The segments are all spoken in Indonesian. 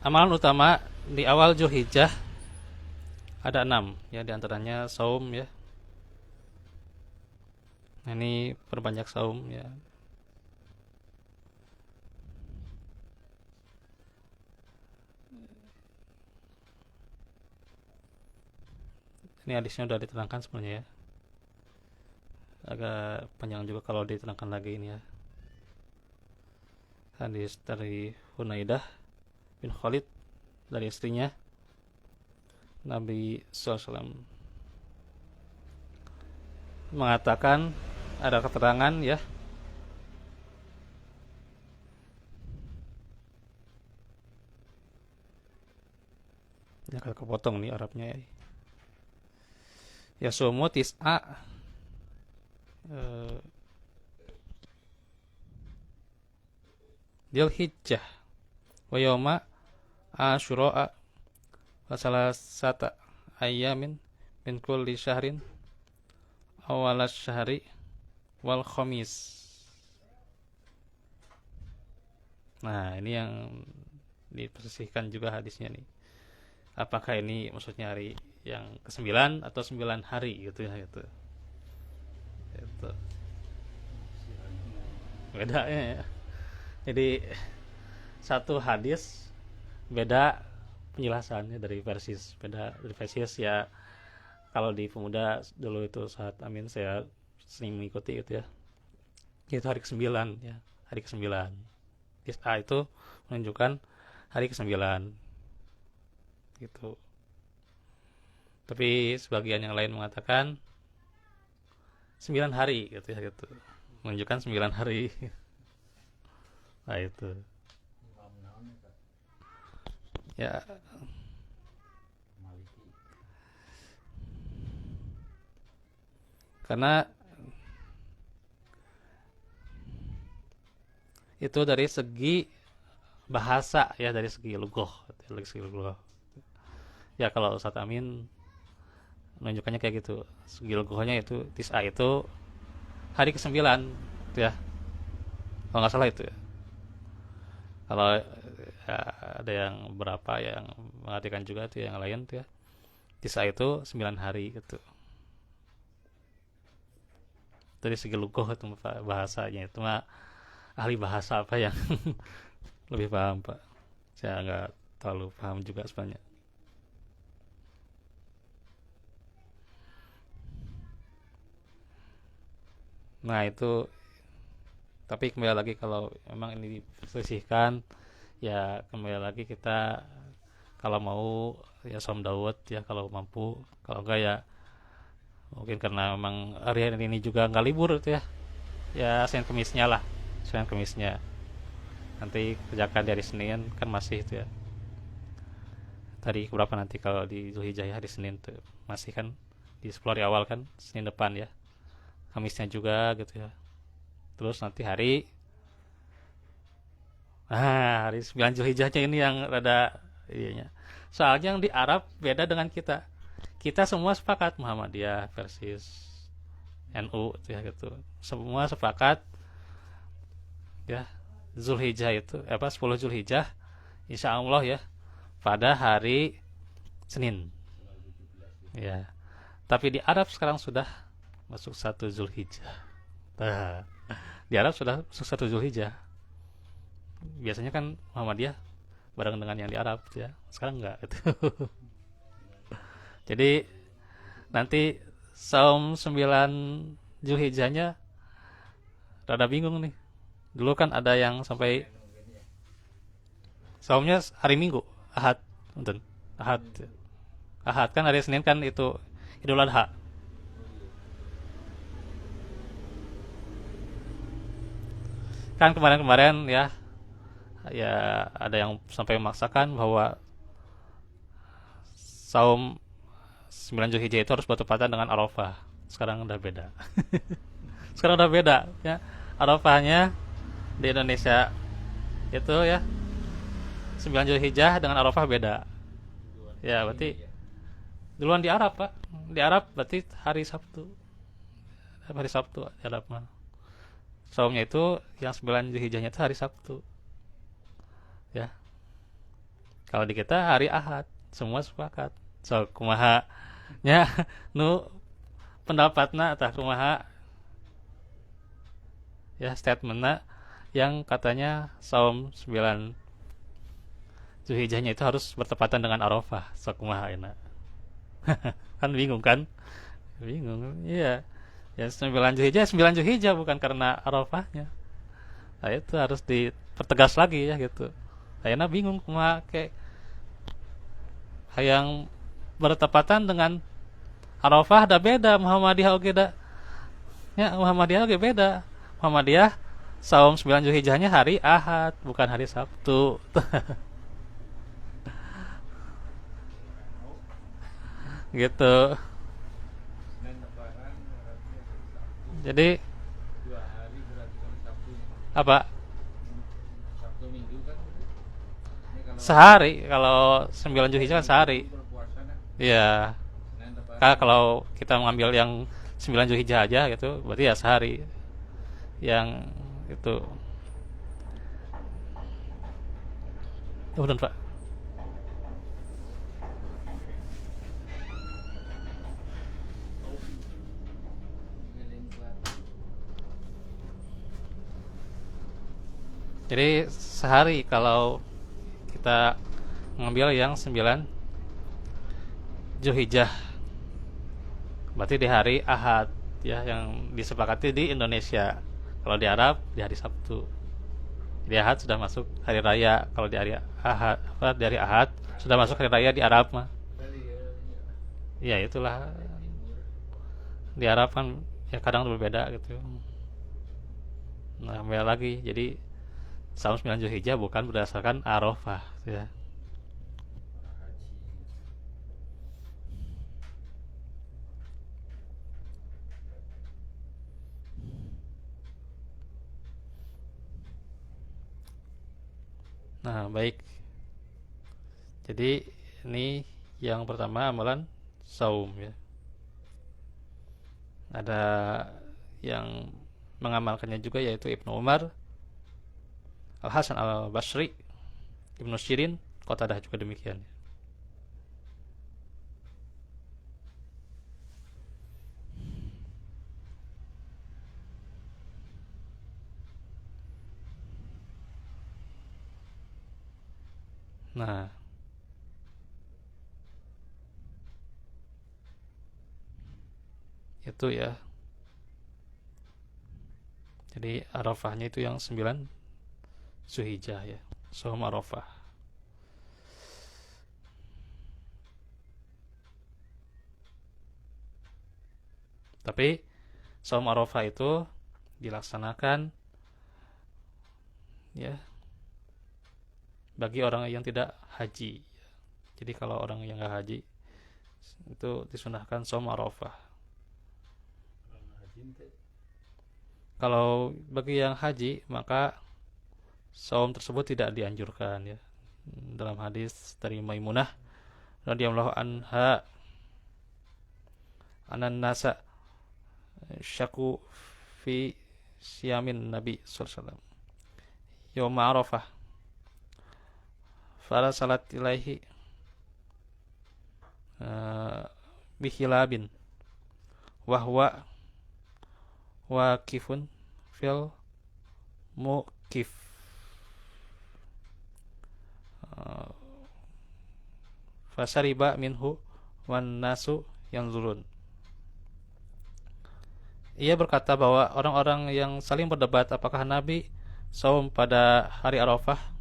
Amalan utama di awal Zulhijjah ada 6 ya, diantaranya saum ya. Nah, ini perbanyak saum ya. Ini hadisnya udah diterangkan sebenarnya ya. Agak panjang juga kalau diterangkan lagi ini ya. Hadis dari Hunaidah bin Khalid dari istrinya Nabi SAW mengatakan, ada keterangan ya, ya agak kepotong nih Arabnya ya. Yasumu tis'a eh, Dzulhijjah wa yauma Asyura wa salasata ayyamin min kulli syahrin awalas syahri wal khamis. Nah, ini yang dipersisihkan juga hadisnya nih. Apakah ini maksudnya hari yang ke-9 atau 9 hari gitu ya gitu. Itu bedanya ya. Jadi satu hadis beda penjelasannya dari versis, beda dari versis ya. Kalau di pemuda dulu itu saat Amin saya sering mengikuti itu ya. Itu hari ke-9 ya, hari ke-9. A itu menunjukkan hari ke-9 gitu. Tapi sebagian yang lain mengatakan 9 hari gitu ya gitu. Menunjukkan 9 hari. Nah itu. Ya, karena itu dari segi bahasa ya, dari segi lugoh, dari segi lugoh. Ya kalau Ustaz Amin menunjukkannya kayak gitu. Segi lugohnya itu tis'a itu hari ke-9 ya. Kalau nggak salah itu ya. Kalau ya, ada yang berapa yang mengartikan juga tuh yang lain tuh ya. Tis'a itu 9 hari gitu. Dari segi lugoh itu bahasanya itu mah ahli bahasa apa yang lebih paham Pak. Saya nggak terlalu paham juga sebenarnya. Nah itu, tapi kembali lagi kalau memang ini diselisihkan ya, kembali lagi kita kalau mau ya som Daud ya kalau mampu, kalau enggak ya mungkin karena memang hari ini juga nggak libur itu ya, ya Senin Kemisnya lah, Senin Kemisnya nanti kerjakan dari Senin kan masih itu ya. Tadi berapa nanti kalau di Zulhijjah ya, hari Senin tuh masih kan di 10 hari awal kan, Senin depan ya, Kamisnya juga gitu ya. Terus nanti hari 9 Zulhijjahnya ini yang rada iyanya. Soalnya yang di Arab beda dengan kita. Kita semua sepakat Muhammadiyah versus NU ya gitu. Semua sepakat ya, Zulhijjah itu apa 10 Zulhijjah insya Allah ya pada hari Senin ya. Tapi di Arab sekarang sudah masuk 1 Zulhijjah. Nah, di Arab sudah masuk 1 Zulhijjah. Biasanya kan Muhammadiyah bareng dengan yang di Arab ya. Sekarang enggak itu. Jadi nanti saum 9 Zulhijjahnya rada bingung nih. Dulu kan ada yang sampai saumnya hari Minggu, Ahad, punten. Ahad. Ahad kan hari Senin kan itu Idul Adha. Kan kemarin-kemarin ya, ya ada yang sampai memaksakan bahwa saum 9 Zulhijjah itu harus bertepatan dengan Arafah. Sekarang udah beda. Sekarang udah beda ya. Arafahnya di Indonesia itu ya 9 Zulhijjah dengan Arafah beda. Ya, berarti duluan di Arab, Pak. Di Arab berarti hari Sabtu. Hari Sabtu di Arab mah. Saumnya itu yang 9 Zulhijjahnya itu hari Sabtu. Ya. Kalau di kita hari Ahad, semua sepakat. So kumaha nya nu pendapatna tah kumaha ya statementna yang katanya saum 9 Zulhijjahnya itu harus bertepatan dengan Arafah. So kumaha enak. Kan bingung kan? Bingung. Iya. Ya 9 Zulhijjah bukan karena Arafahnya. Nah, itu harus dipertegas lagi ya gitu. Ayeuna bingung kumaha kayak hayang bertepatan dengan Arafah da beda, Muhammadiyah oge da. Ya, Muhammadiyah oge beda. Muhammadiyah saum 9 Zulhijjahnya hari Ahad, bukan hari Sabtu. Gitu. Jadi apa? Sehari kalau 9 Zulhijjah kan sehari. Iya. Kalau kita mengambil yang 9 Zulhijjah aja gitu, berarti ya sehari. Yang itu. Oh, benar, Pak. Jadi sehari kalau kita mengambil yang 9 Zulhijjah. Berarti di hari Ahad ya yang disepakati di Indonesia. Kalau di Arab di hari Sabtu. Di Ahad sudah masuk hari raya. Kalau di hari Ahad apa di hari Ahad sudah masuk hari raya di Arab mah. Ya itulah di Arab kan ya kadang berbeda gitu. Nah, kembali lagi. Jadi saum 9 Zulhijjah bukan berdasarkan Arafah ya. Nah, baik. Jadi ini yang pertama amalan saum ya. Ada yang mengamalkannya juga yaitu Ibnu Umar, Al Hasan Al Basri, Ibnu Sirin, Qatadah juga demikian. Nah, itu ya. Jadi Arafahnya itu yang 9 Zulhijjah ya. Saum Arafah. Tapi saum Arafah itu dilaksanakan ya bagi orang yang tidak haji. Jadi kalau orang yang nggak haji itu disunahkan saum Arafah. Kalau bagi yang haji maka saum tersebut tidak dianjurkan ya. Dalam hadis dari Maimunah radhiyallahu anha anan nasa syaku fi siyamin Nabi sallallahu alaihi wasallam yaum Arafah fala salat ilaihi bihilabin wahwa waqifun fil muqif fasariba minhu wan nasu yanzurun. Ia berkata bahwa orang-orang yang saling berdebat apakah Nabi saum pada hari Arafah.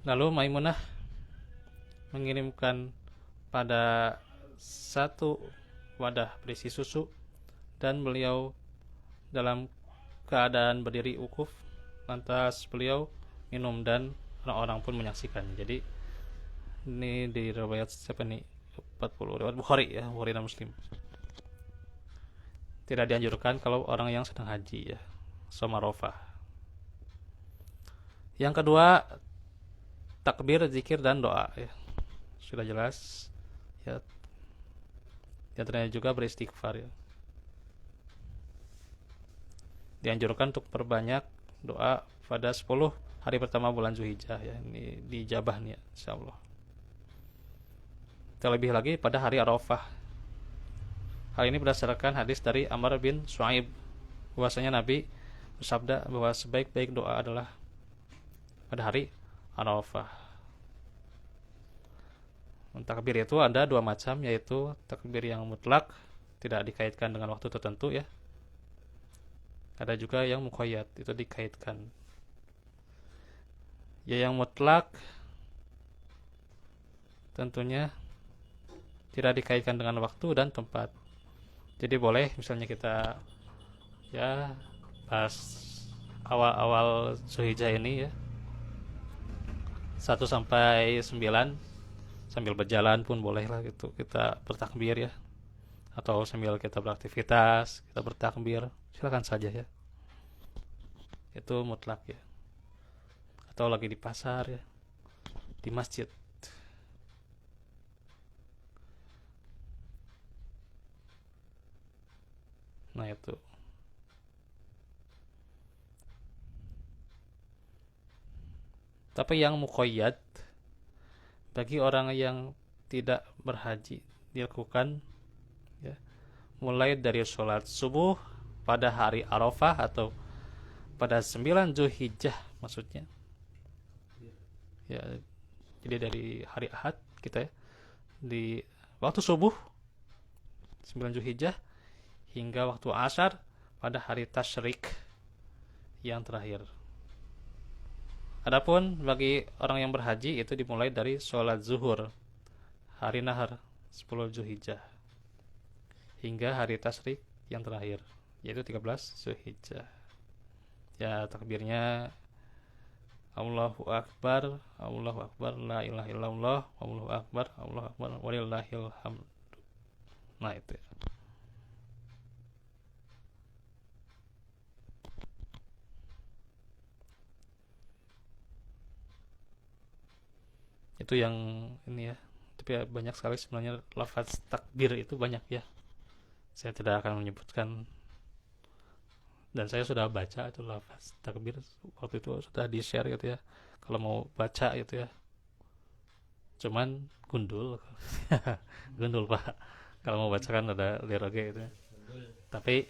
Lalu Maimunah mengirimkan pada satu wadah berisi susu dan beliau dalam keadaan berdiri ukuf, lantas beliau minum dan orang-orang pun menyaksikan. Jadi ini di riwayat siapa nih? 40 riwayat Bukhari ya, Bukhari dan Muslim. Tidak dianjurkan kalau orang yang sedang haji ya, saum Arafah. Yang kedua, takbir, zikir dan doa ya. Sudah jelas. Ya, di antaranya juga beristighfar ya. Dianjurkan untuk perbanyak doa pada 10 hari pertama bulan Zulhijjah ya. Ini dijabah nih ya, insyaallah. Terlebih lagi pada hari Arafah. Hal ini berdasarkan hadis dari Amr bin Shu'aib bahwasanya Nabi bersabda bahwa sebaik-baik doa adalah pada hari Arafah. Takbir itu ada dua macam, yaitu takbir yang mutlak, tidak dikaitkan dengan waktu tertentu ya. Ada juga yang muqayyad, itu dikaitkan. Ya, yang mutlak tentunya tidak dikaitkan dengan waktu dan tempat. Jadi boleh misalnya kita ya pas awal-awal Zulhijjah ini ya 1 sampai 9 sambil berjalan pun boleh lah gitu, kita bertakbir ya, atau sambil kita beraktivitas kita bertakbir, silakan saja ya, itu mutlak ya. Atau lagi di pasar ya, di masjid. Nah itu. Tapi yang muqayyad bagi orang yang tidak berhaji dilakukan ya, mulai dari sholat subuh pada hari Arafah atau pada 9 Zulhijjah maksudnya ya. Jadi dari hari Ahad kita ya, di waktu subuh 9 Zulhijjah hingga waktu asar pada hari tasyrik yang terakhir. Adapun bagi orang yang berhaji itu dimulai dari sholat zuhur hari nahar 10 Zulhijjah hingga hari tasyrik yang terakhir, yaitu 13 Zulhijjah. Ya, takbirnya Allahu Akbar, Allahu Akbar, la ilaha illallah, Allahu Akbar, walillahil hamd. Nah itu ya. Itu yang ini ya. Tapi ya, banyak sekali sebenarnya lafaz takbir itu banyak ya. Saya tidak akan menyebutkan, dan saya sudah baca itu lafaz takbir waktu itu sudah di share gitu ya, kalau mau baca gitu ya, cuman gundul gundul pak kalau mau baca kan ada liroge gitu ya. Tapi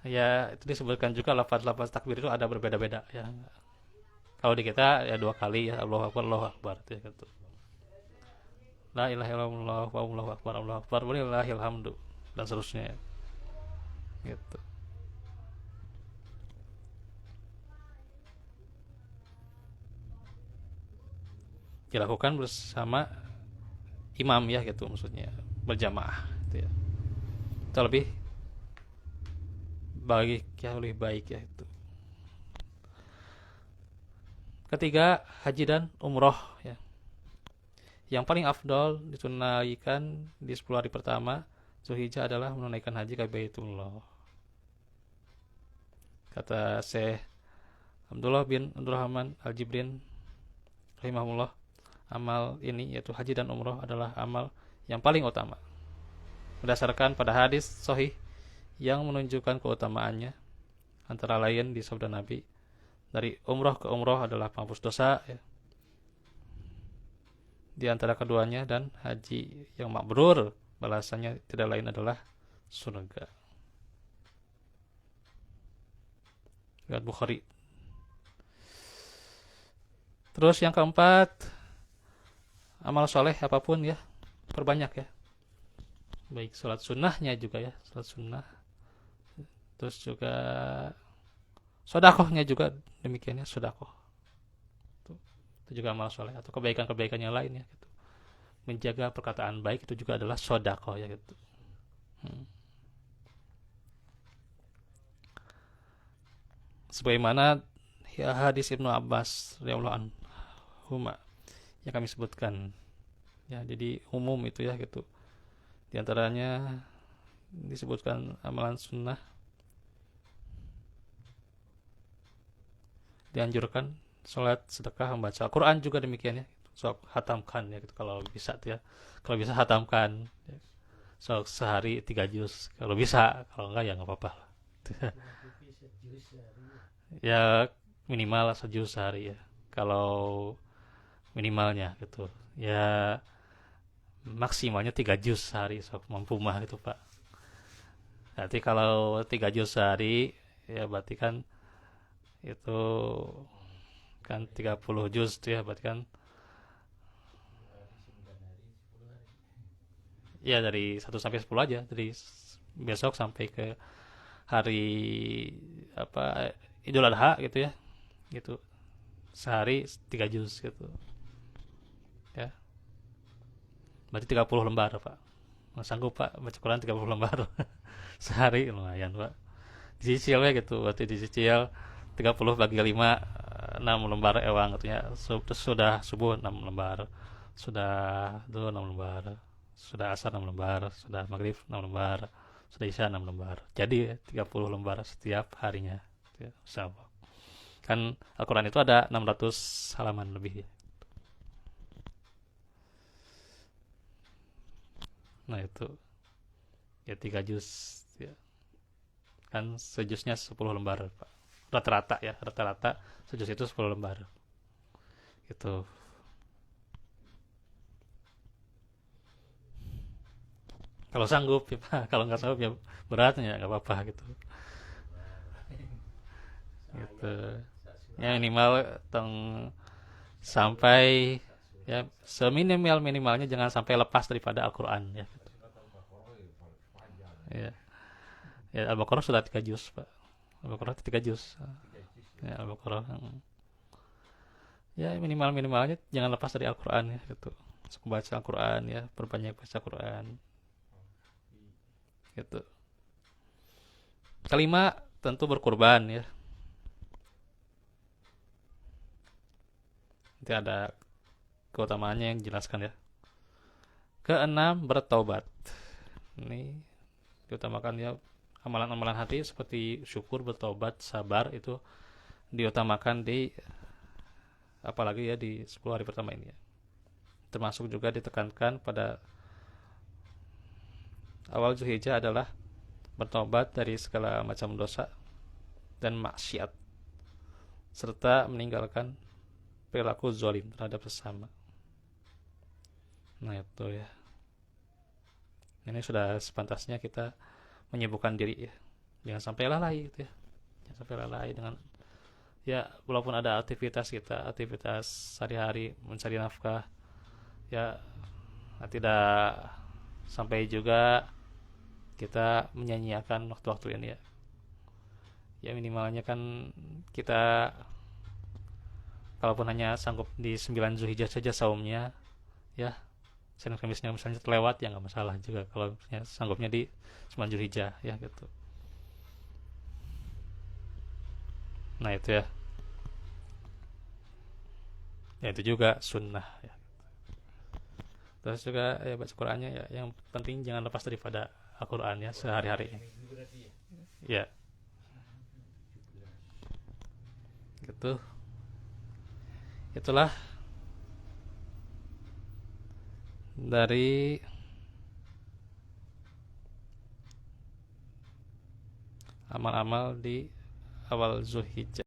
ya itu disebutkan juga lafaz-lafaz takbir itu ada berbeda-beda ya. Kalau di kita ya 2 kali ya, Allahu Akbar ya gitu. La ilaha illallah, Allahu Akbar, walillahil hamdu, dan seterusnya gitu. Dilakukan bersama imam ya gitu, maksudnya berjamaah gitu ya. Itu lebih baik ya, lebih baik ya itu. Ketiga, haji dan umroh ya. Yang paling afdol ditunaikan di 10 hari pertama Zulhijjah adalah menunaikan haji ke Baitullah. Kata Syekh Abdullah bin Abdurrahman Al-Jibrin rahimahullah, amal ini yaitu haji dan umroh adalah amal yang paling utama berdasarkan pada hadis sahih yang menunjukkan keutamaannya. Antara lain di sabda Nabi, dari umroh ke umroh adalah penghapus dosa ya, di antara keduanya, dan haji yang mabrur balasannya tidak lain adalah surga. Riwayat Bukhari. Terus yang keempat, amal soleh apapun ya, perbanyak ya. Baik sholat sunnahnya juga ya, sholat sunnah. Terus juga sodakohnya juga demikian ya, sodakoh. Itu juga amal soleh atau kebaikan-kebaikan yang lain ya gitu. Menjaga perkataan baik itu juga adalah sodakoh ya gitu. Sebagaimana ya hadis Ibnu Abbas radhiyallahu anhuma yang kami sebutkan ya, jadi umum itu ya gitu. Di antaranya disebutkan amalan sunnah dianjurkan Sholat, sedekah, membaca Al-Quran juga demikian ya. Sok hatamkan ya gitu kalau bisa tuh ya. Kalau bisa hatamkan. Sok sehari 3 juz kalau bisa, kalau enggak ya nggak apa-apa lah. Ya minimal sejuz sehari ya. Kalau minimalnya gitu. Ya maksimalnya 3 juz sehari sok mampu mah gitu Pak. Nanti kalau 3 juz sehari ya berarti kan itu kan 30 juz tuh ya berarti kan ya dari 1 sampai 10 aja dari besok sampai ke hari apa Idul Adha gitu ya gitu sehari 3 juz gitu ya berarti 30 lembar Pak. Nggak sanggup Pak baca Quran 30 lembar sehari lumayan Pak dicicil ya gitu berarti dicicil 30 bagi 5 6 lembar ewang katanya terus sudah subuh 6 lembar sudah itu 6 lembar sudah asar 6 lembar sudah maghrib 6 lembar sudah isya 6 lembar jadi 30 lembar setiap harinya ya, insya Allah kan Al-Quran itu ada 600 halaman lebih ya. Nah itu ya 3 juz ya. Kan sejusnya 10 lembar Pak rata-rata ya rata-rata sejus itu 10 lembar gitu. Kalau sanggup ya Pak, kalau nggak sanggup ya beratnya nggak apa-apa gitu. Gitu. Ya minimal tong sampai ya seminimal minimalnya jangan sampai lepas daripada Al-Qur'an ya. Ya, ya Al-Baqarah sudah 3 juz Pak. Al-Baqarah 3 juz. Ya Al-Baqarah. Ya minimal minimalnya jangan lepas dari Al-Qur'an ya gitu. Baca Al-Qur'an ya, perbanyak baca Al-Qur'an gitu. Kelima tentu berkurban ya. Nanti ada keutamaannya yang dijelaskan ya. Keenam bertaubat. Ini diutamakan ya amalan-amalan hati seperti syukur, bertaubat, sabar itu diutamakan di apalagi ya di 10 hari pertama ini ya. Termasuk juga ditekankan pada awal Zulhijjah adalah bertobat dari segala macam dosa dan maksiat serta meninggalkan perilaku zalim terhadap sesama. Nah itu ya. Ini sudah sepantasnya kita menyibukkan diri ya. Jangan sampai lalai gitu ya. Jangan sampai lalai dengan ya walaupun ada aktivitas kita, aktivitas sehari-hari mencari nafkah ya tidak sampai juga kita menyanyiakan waktu-waktu ini ya. Ya minimalnya kan kita kalaupun hanya sanggup di 9 Zulhijjah saja saumnya ya Senin Kamisnya misalnya terlewat ya nggak masalah juga kalau misalnya sanggupnya di 9 Zulhijjah ya gitu. Nah itu ya. Ya itu juga sunnah ya. Terus juga ya baca Qurannya ya yang penting jangan lepas daripada Al-Quran ya sehari-hari. Ya gitu. Itulah dari amal-amal di awal Zulhijjah.